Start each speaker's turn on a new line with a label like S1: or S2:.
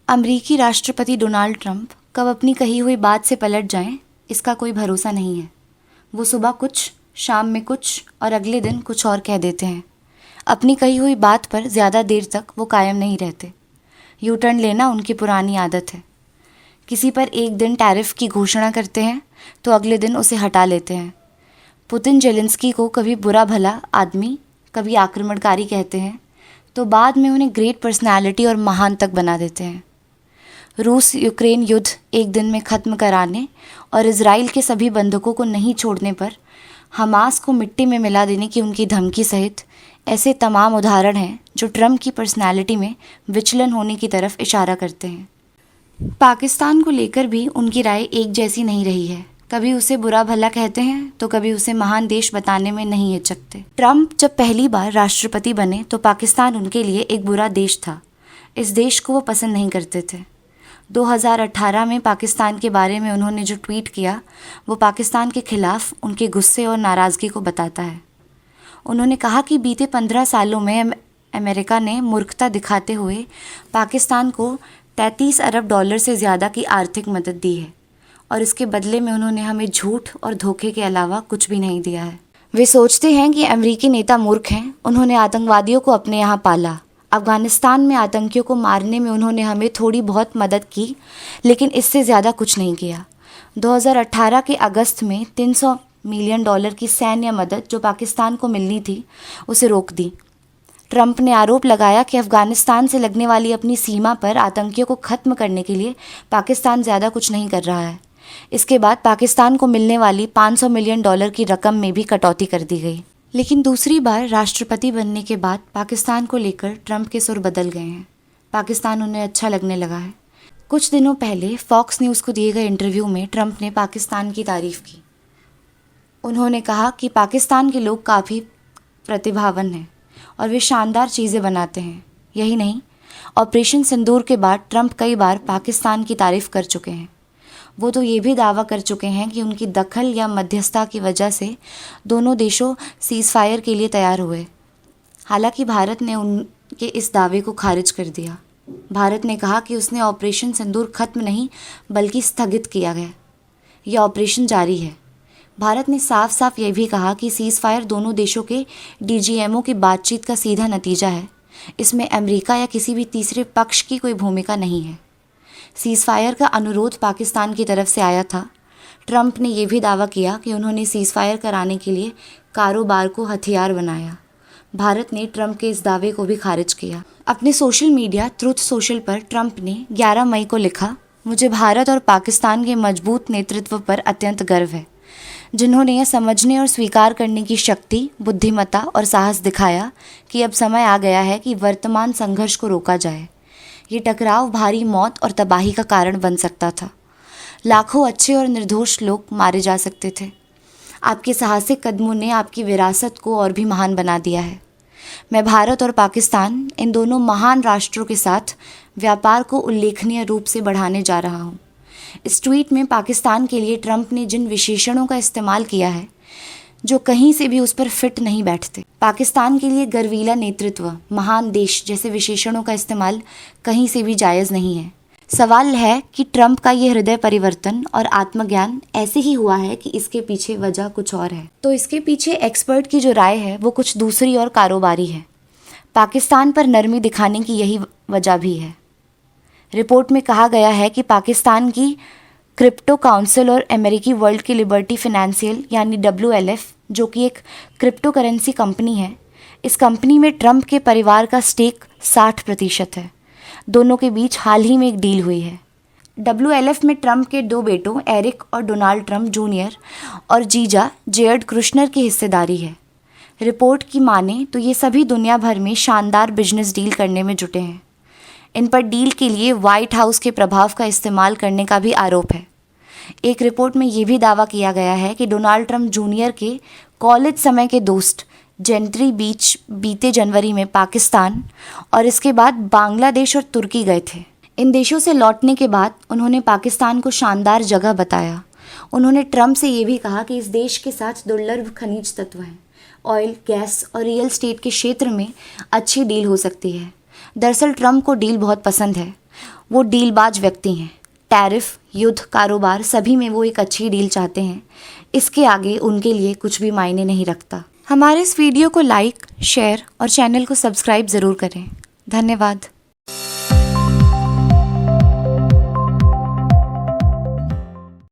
S1: अमेरिकी राष्ट्रपति Donald Trump कब अपनी कही हुई बात से पलट जाएं, इसका कोई भरोसा नहीं है। वो सुबह कुछ, शाम में कुछ और अगले दिन कुछ और कह देते हैं। अपनी कही हुई बात पर ज़्यादा देर तक वो कायम नहीं रहते। यू टर्न लेना उनकी पुरानी आदत है। किसी पर एक दिन टैरिफ की घोषणा करते हैं तो अगले दिन उसे हटा लेते हैं। पुतिन जेलेंस्की को कभी बुरा भला आदमी, कभी आक्रमणकारी कहते हैं तो बाद में उन्हें ग्रेट पर्सनैलिटी और महान तक बना देते हैं। रूस यूक्रेन युद्ध एक दिन में ख़त्म कराने और इजराइल के सभी बंधकों को नहीं छोड़ने पर हमास को मिट्टी में मिला देने की उनकी धमकी सहित ऐसे तमाम उदाहरण हैं जो ट्रंप की पर्सनैलिटी में विचलन होने की तरफ इशारा करते हैं। पाकिस्तान को लेकर भी उनकी राय एक जैसी नहीं रही है। कभी उसे बुरा भला कहते हैं तो कभी उसे महान देश बताने में नहीं हिचकते। ट्रंप जब पहली बार राष्ट्रपति बने तो पाकिस्तान उनके लिए एक बुरा देश था। इस देश को वो पसंद नहीं करते थे। 2018 में पाकिस्तान के बारे में उन्होंने जो ट्वीट किया वो पाकिस्तान के खिलाफ उनके गुस्से और नाराज़गी को बताता है। उन्होंने कहा कि बीते 15 सालों में अमेरिका ने मूर्खता दिखाते हुए पाकिस्तान को 33 अरब डॉलर से ज़्यादा की आर्थिक मदद दी है और इसके बदले में उन्होंने हमें झूठ और धोखे के अलावा कुछ भी नहीं दिया है। वे सोचते हैं कि अमेरिकी नेता मूर्ख हैं। उन्होंने आतंकवादियों को अपने यहाँ पाला। अफ़गानिस्तान में आतंकियों को मारने में उन्होंने हमें थोड़ी बहुत मदद की, लेकिन इससे ज़्यादा कुछ नहीं किया। 2018 के अगस्त में 300 मिलियन डॉलर की सैन्य मदद जो पाकिस्तान को मिलनी थी उसे रोक दी। ट्रंप ने आरोप लगाया कि अफ़गानिस्तान से लगने वाली अपनी सीमा पर आतंकियों को ख़त्म करने के लिए पाकिस्तान ज़्यादा कुछ नहीं कर रहा है। इसके बाद पाकिस्तान को मिलने वाली 500 मिलियन डॉलर की रकम में भी कटौती कर दी गई। लेकिन दूसरी बार राष्ट्रपति बनने के बाद पाकिस्तान को लेकर ट्रंप के सुर बदल गए हैं। पाकिस्तान उन्हें अच्छा लगने लगा है। कुछ दिनों पहले फॉक्स न्यूज़ को दिए गए इंटरव्यू में ट्रंप ने पाकिस्तान की तारीफ़ की। उन्होंने कहा कि पाकिस्तान के लोग काफ़ी प्रतिभावान हैं और वे शानदार चीज़ें बनाते हैं। यही नहीं, ऑपरेशन सिंदूर के बाद ट्रंप कई बार पाकिस्तान की तारीफ़ कर चुके हैं। वो तो ये भी दावा कर चुके हैं कि उनकी दखल या मध्यस्थता की वजह से दोनों देशों सीज़फायर के लिए तैयार हुए। हालांकि भारत ने उनके इस दावे को खारिज कर दिया। भारत ने कहा कि उसने ऑपरेशन सिंदूर ख़त्म नहीं बल्कि स्थगित किया गया। यह ऑपरेशन जारी है। भारत ने साफ साफ ये भी कहा कि सीज़फायर दोनों देशों के डीजीएमओ की बातचीत का सीधा नतीजा है। इसमें अमेरिका या किसी भी तीसरे पक्ष की कोई भूमिका नहीं है। सीज़फायर का अनुरोध पाकिस्तान की तरफ से आया था। ट्रंप ने यह भी दावा किया कि उन्होंने सीज़फायर कराने के लिए कारोबार को हथियार बनाया। भारत ने ट्रंप के इस दावे को भी खारिज किया। अपने सोशल मीडिया ट्रुथ सोशल पर ट्रंप ने 11 मई को लिखा, मुझे भारत और पाकिस्तान के मजबूत नेतृत्व पर अत्यंत गर्व है, जिन्होंने यह समझने और स्वीकार करने की शक्ति, बुद्धिमत्ता और साहस दिखाया कि अब समय आ गया है कि वर्तमान संघर्ष को रोका जाए। ये टकराव भारी मौत और तबाही का कारण बन सकता था। लाखों अच्छे और निर्दोष लोग मारे जा सकते थे। आपके साहसिक कदमों ने आपकी विरासत को और भी महान बना दिया है। मैं भारत और पाकिस्तान, इन दोनों महान राष्ट्रों के साथ व्यापार को उल्लेखनीय रूप से बढ़ाने जा रहा हूँ। इस ट्वीट में पाकिस्तान के लिए ट्रंप ने जिन विशेषणों का इस्तेमाल किया है जो कहीं से भी उस पर फिट नहीं बैठते। पाकिस्तान के लिए गर्वीला नेतृत्व, महान देश जैसे विशेषणों का इस्तेमाल कहीं से भी जायज़ नहीं है। सवाल है कि ट्रंप का ये हृदय परिवर्तन और आत्मज्ञान ऐसे ही हुआ है कि इसके पीछे वजह कुछ और है। तो इसके पीछे एक्सपर्ट की जो राय है वो कुछ दूसरी और कारोबारी है। पाकिस्तान पर नरमी दिखाने की यही वजह भी है। रिपोर्ट में कहा गया है कि पाकिस्तान की क्रिप्टो काउंसिल और अमेरिकी वर्ल्ड की लिबर्टी फाइनेंशियल यानी WLF, जो कि एक क्रिप्टो करेंसी कंपनी है, इस कंपनी में ट्रंप के परिवार का स्टेक 60% है। दोनों के बीच हाल ही में एक डील हुई है। WLF में ट्रंप के 2 बेटों एरिक और डोनाल्ड ट्रंप जूनियर और जीजा जेयर्ड कुश्नर की हिस्सेदारी है। रिपोर्ट की माने तो ये सभी दुनिया भर में शानदार बिजनेस डील करने में जुटे हैं। इन पर डील के लिए व्हाइट हाउस के प्रभाव का इस्तेमाल करने का भी आरोप है। एक रिपोर्ट में ये भी दावा किया गया है कि डोनाल्ड ट्रंप जूनियर के कॉलेज समय के दोस्त जेंट्री बीच बीते जनवरी में पाकिस्तान और इसके बाद बांग्लादेश और तुर्की गए थे। इन देशों से लौटने के बाद उन्होंने पाकिस्तान को शानदार जगह बताया। उन्होंने ट्रंप से ये भी कहा कि इस देश के साथ दुर्लभ खनिज तत्व हैं। ऑयल, गैस और रियल एस्टेट के क्षेत्र में अच्छी डील हो सकती है। दरअसल ट्रंप को डील बहुत पसंद है। वो डीलबाज व्यक्ति हैं। टैरिफ, युद्ध, कारोबार सभी में वो एक अच्छी डील चाहते हैं। इसके आगे उनके लिए कुछ भी मायने नहीं रखता। हमारे इस वीडियो को लाइक, शेयर और चैनल को सब्सक्राइब ज़रूर करें। धन्यवाद।